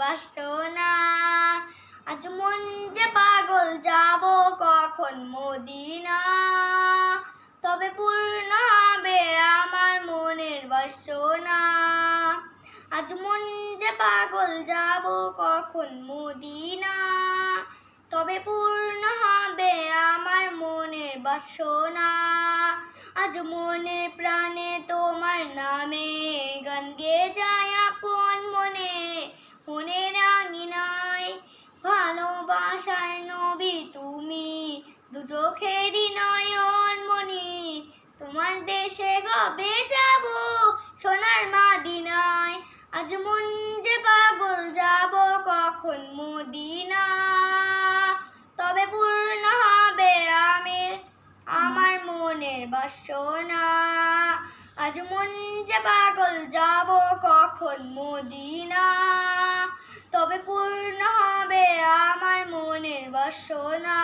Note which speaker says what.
Speaker 1: বাসনা। আজ মন যে পাগল, যাব কখন মদিনা, তবে পূর্ণ হবে আমার মনের বাসনা। আজ মন যে পাগল, যাব কখন মদিনা, তবে পূর্ণ হবে আমার মনের বাসনা। আজ মনে প্রাণে তোমার নামে গান গেয়ে যায় আপন মনে, মনের আঙিনায় ভালোবাসার নবী তুমি, দু চোখেরই নয়ন মনি। তোমার দেশে কবে যাব, সোনার মদিনায়। আজ মন যে পাগল, যাব কখন মদিনা, তবে পূর্ণ হবে আমার মনের বাসনা। আজ মন যে পাগল, যাব কখন মদিনা, তবে পূর্ণ হবে আমার মনের বাসনা।